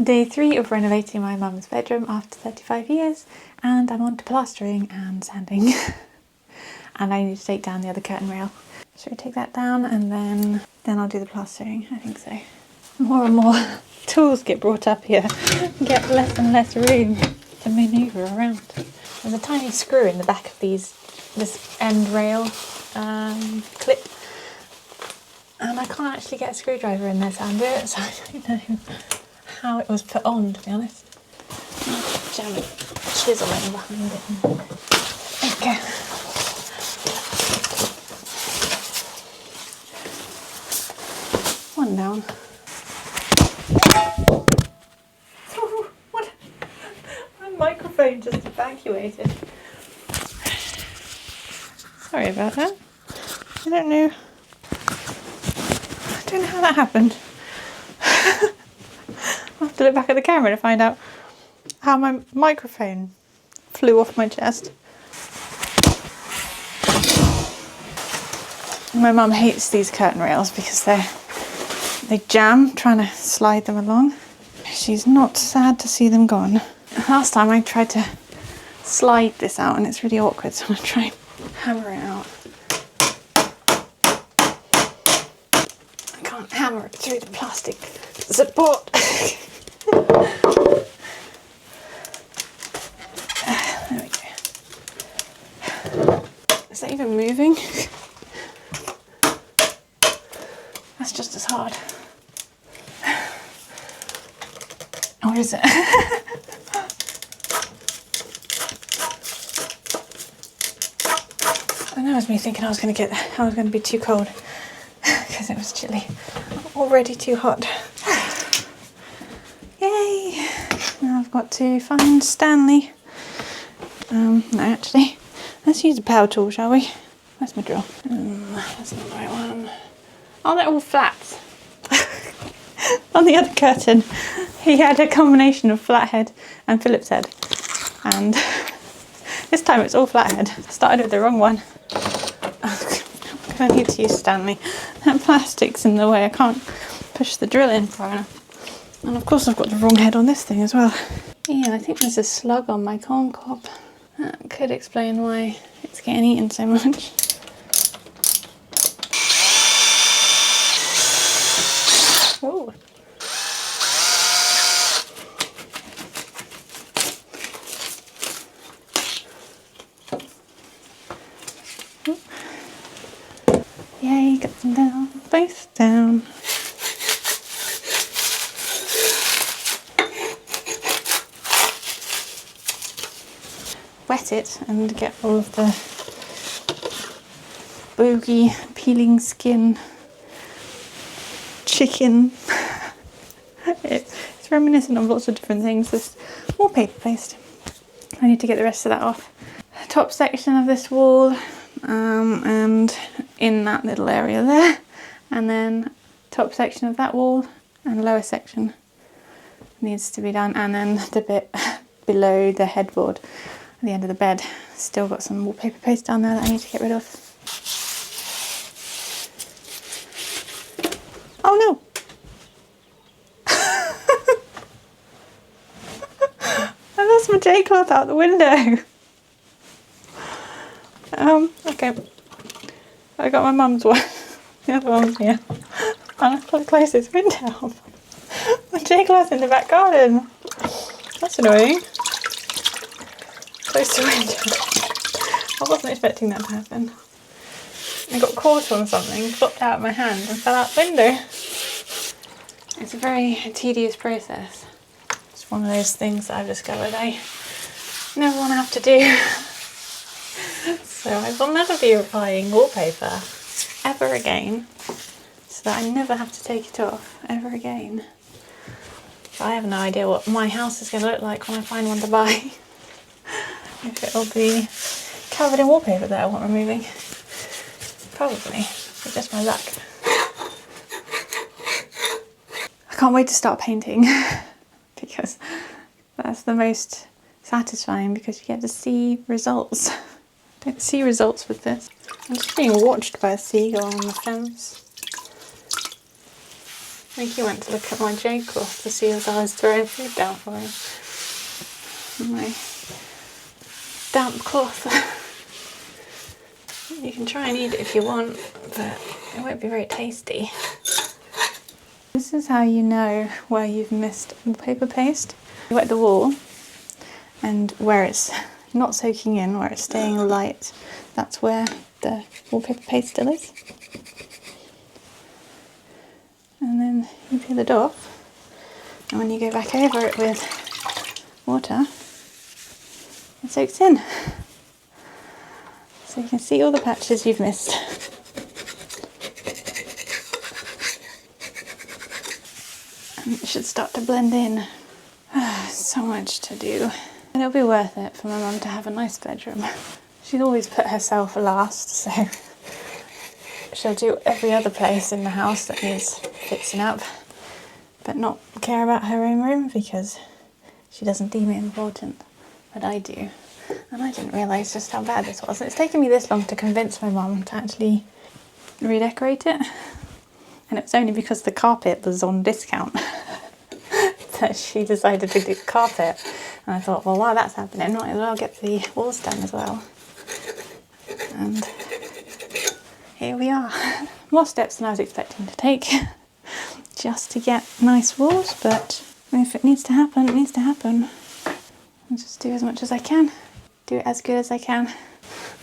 Day 3 of renovating my mum's bedroom after 35 years, and I'm on to plastering and sanding. And I need to take down the other curtain rail. Should we take that down and then I'll do the plastering? I think so. More and more tools get brought up here, get less and less room to manoeuvre around. There's a tiny screw in the back of this end rail clip, and I can't actually get a screwdriver in there to undo it, so I don't know how it was put on, to be honest. Jam it, chiseling behind it. There we go. One down. Oh, what? My microphone just evacuated. Sorry about that. I don't know how that happened. I'll have to look back at the camera to find out how my microphone flew off my chest. My mum hates these curtain rails because they jam trying to slide them along. She's not sad to see them gone. Last time I tried to slide this out and it's really awkward, so I'm going to try and hammer it out. I can't hammer it through the plastic support. There we go. Is that even moving? That's just as hard. Or is it? And that was me thinking I was going to be too cold because it was chilly. Already too hot. Yay! Now I've got to find Stanley. No, actually, let's use a power tool, shall we? Where's my drill? That's not the right one. Oh, they're all flats. On the other curtain, he had a combination of flathead and Phillips head, and this time it's all flathead. I started with the wrong one. I'm going to need to use Stanley. That plastic's in the way, I can't push the drill in far enough. And of course I've got the wrong head on this thing as well. Yeah, I think there's a slug on my corn cob. That could explain why it's getting eaten so much. Oh. Yay, got them down, both down. Wet it and get all of the bogey peeling skin chicken. It's reminiscent of lots of different things. This wallpaper paste. I need to get the rest of that off. Top section of this wall, and in that little area there, and then top section of that wall and lower section needs to be done, and then the bit below the headboard at the end of the bed. Still got some wallpaper paste down there that I need to get rid of. Oh no! I lost my J-cloth out the window. Okay. I got my mum's one. The other one's here. And I've got to close this window. My J-cloth in the back garden. That's annoying. Close the window. I wasn't expecting that to happen. I got caught on something, flopped out of my hand and fell out the window. It's a very tedious process. It's one of those things that I've discovered I never want to have to do. So I will never be applying wallpaper ever again, so that I never have to take it off ever again. But I have no idea what my house is going to look like when I find one to buy. If it'll be covered in wallpaper that I want removing. Probably, but just my luck. I can't wait to start painting because that's the most satisfying, because you get to see results. Don't see results with this. I'm just being watched by a seagull on the fence. I think he went to look at my J cloth to see if I was throwing food down for him. My damp cloth. You can try and eat it if you want, but it won't be very tasty. This is how you know where you've missed wallpaper paste. You wet the wall, and where it's not soaking in, where it's staying light, that's where the wallpaper paste still is. And then you peel it off, and when you go back over it with water, it soaks in. So you can see all the patches you've missed. And it should start to blend in. So much to do. And it'll be worth it for my mum to have a nice bedroom. She's always put herself last, so she'll do every other place in the house that needs fixing up, but not care about her own room because she doesn't deem it important, but I do. And I didn't realise just how bad this was. It's taken me this long to convince my mum to actually redecorate it, and it was only because the carpet was on discount that she decided to do carpet. And I thought, well, while that's happening, might as well get the walls done as well. And here we are. More steps than I was expecting to take just to get nice walls, but if it needs to happen, it needs to happen. I'll just do as much as I can, do it as good as I can,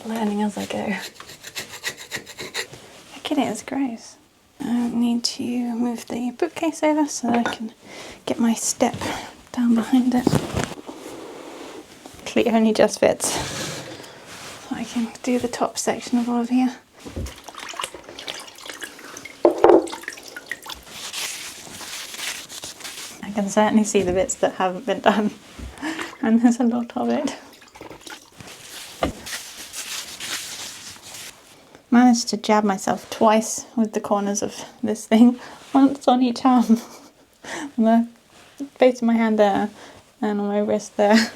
learning as I go. Look at it, it's gross. I need to move the bookcase over so that I can get my step down behind it. It only just fits. So I can do the top section of all of here. I can certainly see the bits that haven't been done, and there's a lot of it. Managed to jab myself twice with the corners of this thing, once on each arm, on the base of my hand there, and on my wrist there.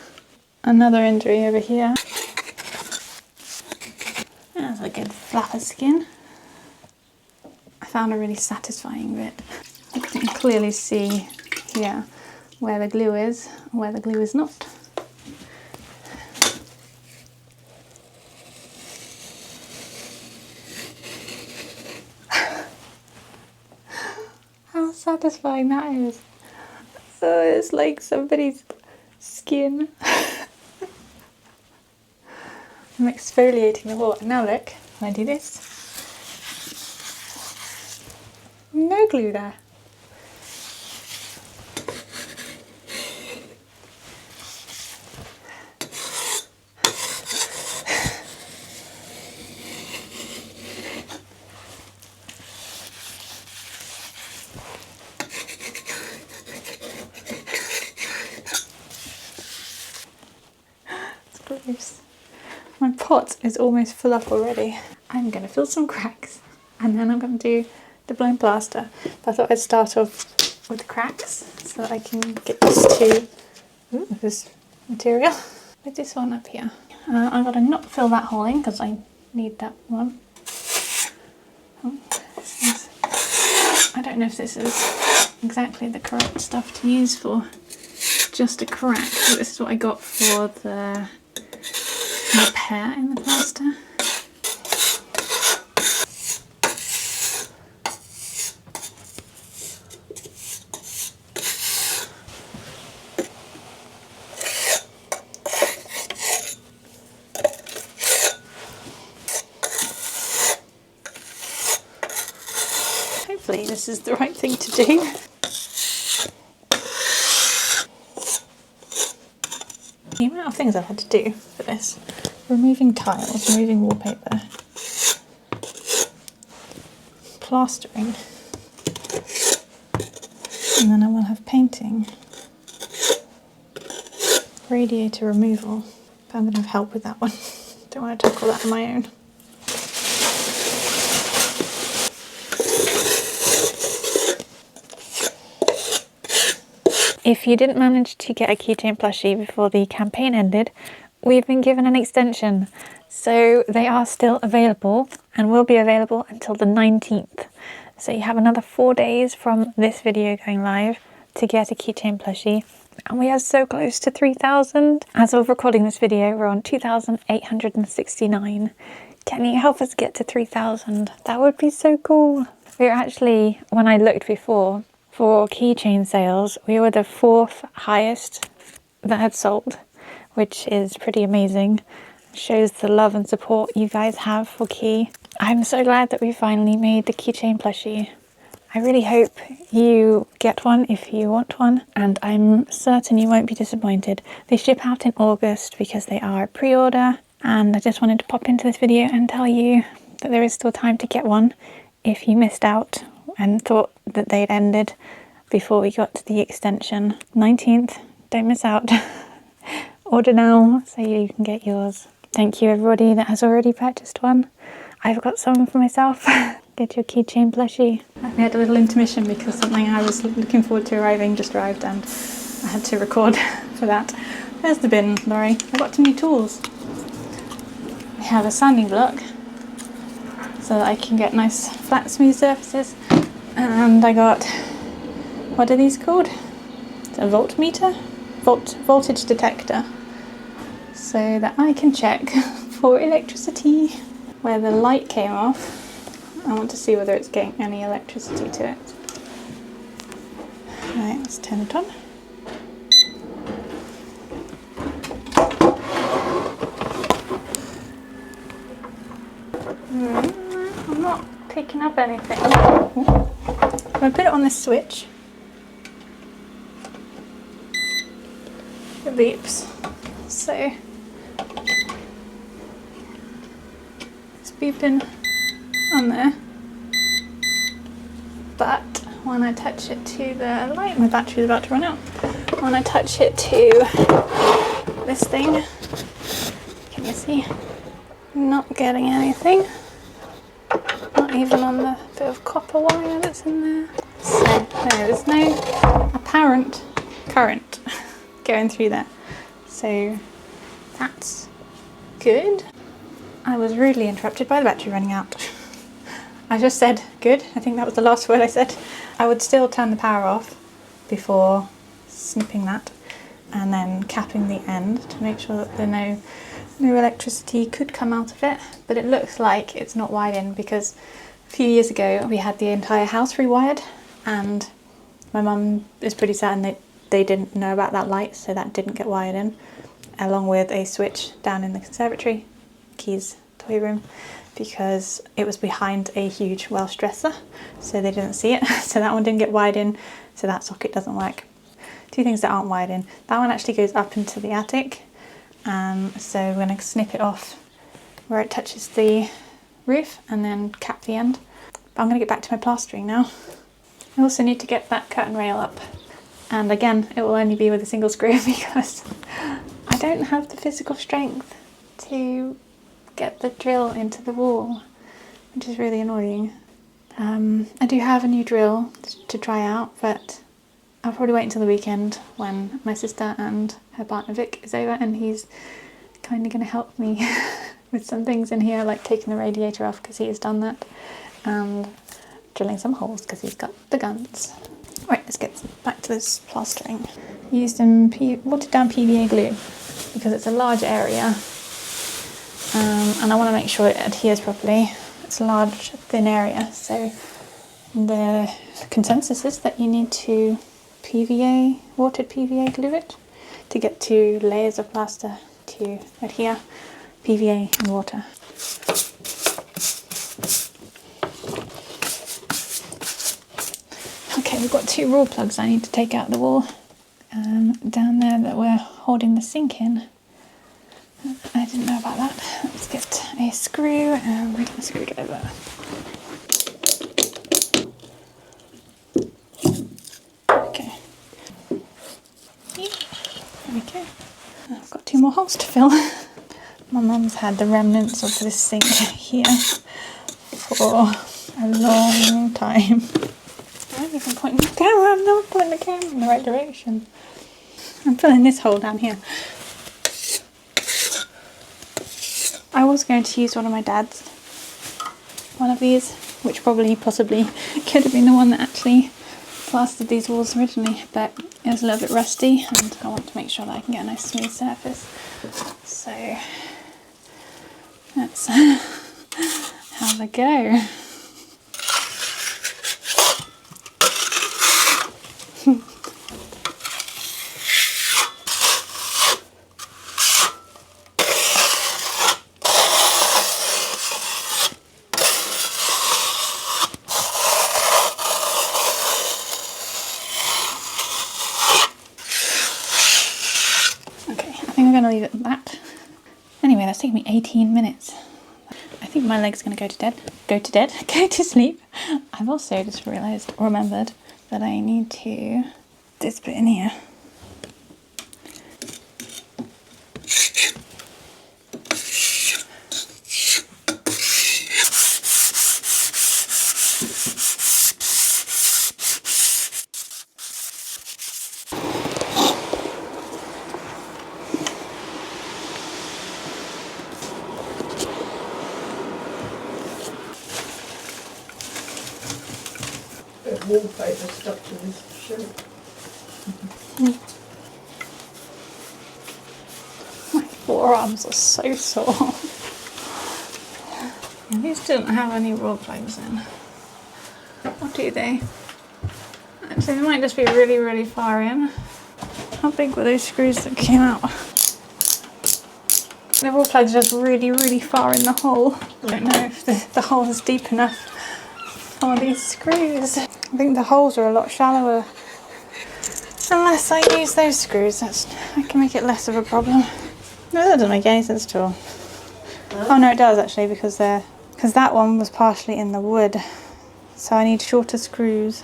Another injury over here. That's a good flap of skin. I found a really satisfying bit. You can clearly see here where the glue is, where the glue is not. How satisfying that is. So it's like somebody's skin. I'm exfoliating the wall. Now look, when I do this, no glue there. It's gross. My pot is almost full up already. I'm going to fill some cracks and then I'm going to do the blown plaster. But I thought I'd start off with the cracks so that I can get used to this material. With this one up here. I'm going to not fill that hole in because I need that one. I don't know if this is exactly the correct stuff to use for just a crack, but this is what I got for the repair in the plaster. Hopefully this is the right thing to do. The amount of things I've had to do for this. Removing tiles, removing wallpaper, plastering, and then I will have painting, radiator removal, but I'm going to have help with that one. Don't want to tackle that on my own. If you didn't manage to get a Keychain plushie before the campaign ended, we've been given an extension. So they are still available and will be available until the 19th. So you have another 4 days from this video going live to get a keychain plushie. And we are so close to 3,000. As of recording this video, we're on 2,869. Can you help us get to 3,000? That would be so cool. We're actually, when I looked before, for keychain sales, we were the 4th highest that had sold, which is pretty amazing. It shows the love and support you guys have for Key. I'm so glad that we finally made the keychain plushie. I really hope you get one if you want one, and I'm certain you won't be disappointed. They ship out in August because they are pre-order, and I just wanted to pop into this video and tell you that there is still time to get one if you missed out and thought that they'd ended before we got to the extension. 19th, don't miss out. Order now so you can get yours. Thank you everybody that has already purchased one. I've got some for myself. Get your keychain plushie. We had a little intermission because something I was looking forward to arriving just arrived, and I had to record for that. There's the bin, Laurie. I got some new tools. I have a sanding block so that I can get nice flat smooth surfaces, and I got, what are these called? It's a voltmeter? Voltage detector, so that I can check for electricity. Where the light came off, I want to see whether it's getting any electricity to it. Right, let's turn it on. I'm not picking up anything. I'm going to put it on this switch. It beeps. So it's beeping on there. But when I touch it to the light, my battery's about to run out. When I touch it to this thing, can you see? Not getting anything. Not even on the bit of copper wire that's in there. So no, there's no apparent current going through there. So that's good. I was rudely interrupted by the battery running out. I just said good. I think that was the last word I said. I would still turn the power off before snipping that and then capping the end to make sure that no electricity could come out of it. But it looks like it's not wired in because a few years ago we had the entire house rewired, and my mum is pretty certain that they didn't know about that light, so that didn't get wired in, along with a switch down in the conservatory, Key's toy room, because it was behind a huge Welsh dresser, so they didn't see it. So that one didn't get wired in, so that socket doesn't work. Two things that aren't wired in. That one actually goes up into the attic, so we're going to snip it off where it touches the roof and then cap the end. But I'm going to get back to my plastering now. I also need to get that curtain rail up, and again it will only be with a single screw because I don't have the physical strength to get the drill into the wall, which is really annoying. I do have a new drill to try out, but I'll probably wait until the weekend when my sister and her partner Vic is over, and he's kind of going to help me with some things in here, like taking the radiator off because he's done that, and drilling some holes because he's got the guns. Right, let's get back to this plastering. Used some watered down PVA glue because it's a large area, and I want to make sure it adheres properly. It's a large, thin area, so the consensus is that you need to watered PVA glue it to get 2 layers of plaster to adhere, PVA and water. Okay, we've got 2 raw plugs I need to take out the wall down there that we're holding the sink in. I didn't know about that. Let's get a screw and a screwdriver. Okay. There we go. I've got 2 more holes to fill. My mum's had the remnants of this sink here for a long time. I'm even pointing the camera. I'm not pointing the camera in the right direction. I'm filling this hole down here. I was going to use one of my dad's, one of these which probably possibly could have been the one that actually plastered these walls originally, but it was a little bit rusty and I want to make sure that I can get a nice smooth surface. So let's have a go. I'm going to leave it at that. Anyway, that's taken me 18 minutes. I think my leg's going to go to sleep. I've also just realised or remembered that I need to this bit in here. Wallpaper stuck to this shirt. My forearms are so sore. And these didn't have any raw plugs in. Or do they? Actually, they might just be really, really far in. How big were those screws that came out? The raw plugs are just really, really far in the hole. I don't know if the hole is deep enough for these screws. I think the holes are a lot shallower. Unless I use those screws, I can make it less of a problem. No, that doesn't make any sense at all. Oh no, it does actually, because that one was partially in the wood. So I need shorter screws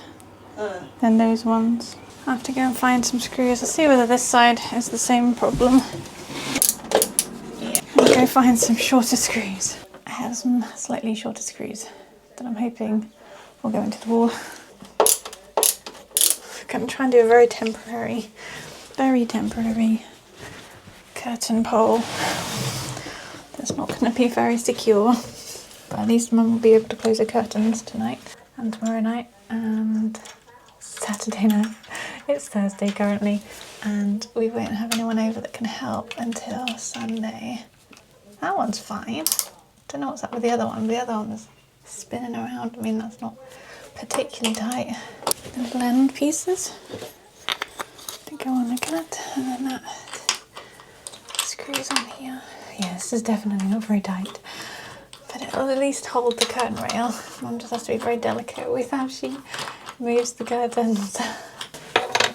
than those ones. I have to go and find some screws. I'll see whether this side is the same problem. Yeah, I'll go find some shorter screws. I have some slightly shorter screws that I'm hoping will go into the wall. I'm going to try and do a very temporary curtain pole. That's not going to be very secure, but at least Mum will be able to close the curtains tonight and tomorrow night and Saturday night. It's Thursday currently, and we won't have anyone over that can help until Sunday. That one's fine. Don't know what's up with the other one. The other one was spinning around. I mean, that's not particularly tight. The blend pieces to go on like that, and then that screws on here. Yeah, this is definitely not very tight, but it'll at least hold the curtain rail. Mum just has to be very delicate with how she moves the curtains.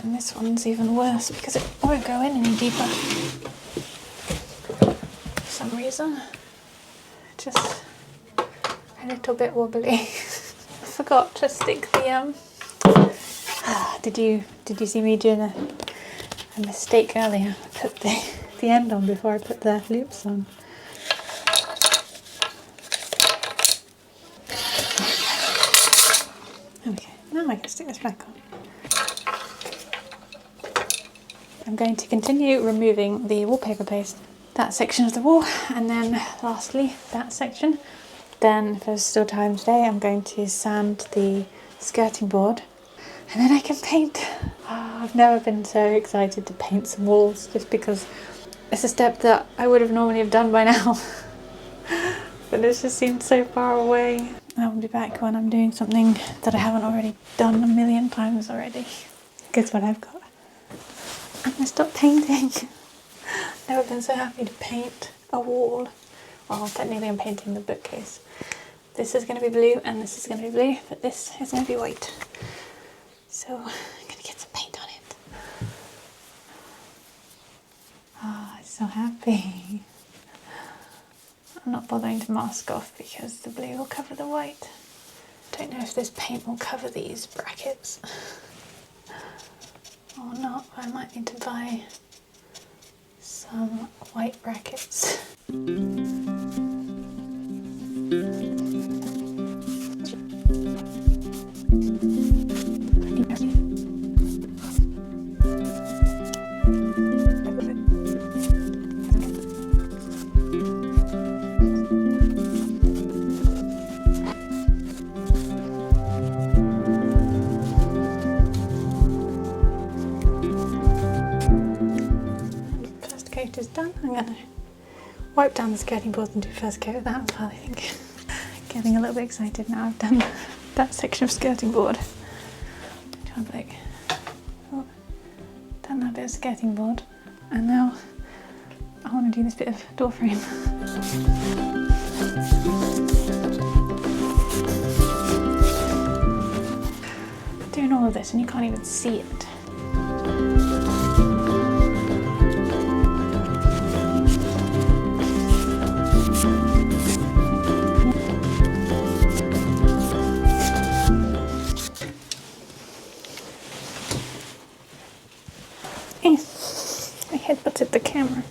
And this one's even worse because it won't go in any deeper for some reason. Just a little bit wobbly. I forgot to stick the Did you see me doing a mistake earlier? I put the end on before I put the loops on. Okay, now I can stick this back on. I'm going to continue removing the wallpaper paste, that section of the wall, and then lastly that section. Then if there's still time today, I'm going to sand the skirting board, and then I can paint. Oh, I've never been so excited to paint some walls, just because it's a step that I would have normally have done by now. But it just seemed so far away. I'll be back when I'm doing something that I haven't already done a million times already. Guess what I've got? I'm gonna stop painting. Never been so happy to paint a wall. Well, technically I'm painting the bookcase. This is going to be blue and this is going to be blue, but this is going to be white. So I'm going to get some paint on it. Oh, I'm so happy. I'm not bothering to mask off because the blue will cover the white. Don't know if this paint will cover these brackets or not. I might need to buy some white brackets. coat is done, I'm going to wipe down the skirting board and do first coat of that as well, I think. Getting a little bit excited now I've done that section of skirting board. Done that bit of skirting board, and now I want to do this bit of door frame. Doing all of this and you can't even see it. I headbutted the camera.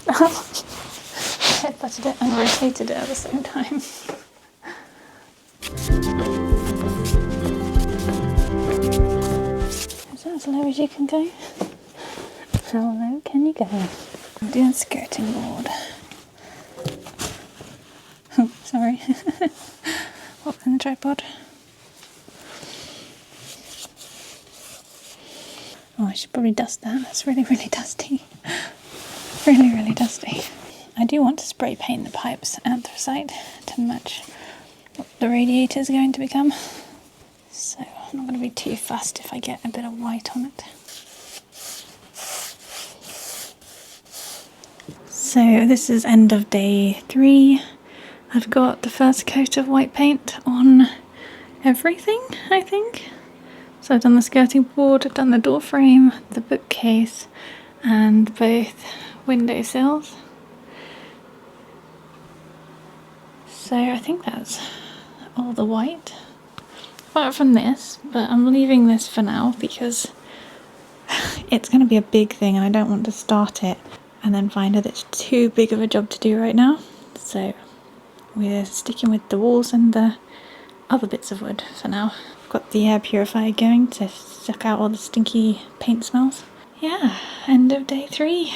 I headbutted it and rotated it at the same time. Is that as low as you can go? How low can you go? I'm doing skirting board. Sorry. Up in the tripod. Oh, I should probably dust that. That's really, really dusty. Really, really dusty. I do want to spray paint the pipes anthracite to match what the radiator is going to become. So I'm not going to be too fussed if I get a bit of white on it. So this is end of day 3. I've got the first coat of white paint on everything, I think. So I've done the skirting board, I've done the door frame, the bookcase, and both windowsills. So I think that's all the white, apart from this, but I'm leaving this for now because it's going to be a big thing and I don't want to start it and then find that it's too big of a job to do right now. So we're sticking with the walls and the other bits of wood for now. Got the air purifier going to suck out all the stinky paint smells. Yeah, end of day 3.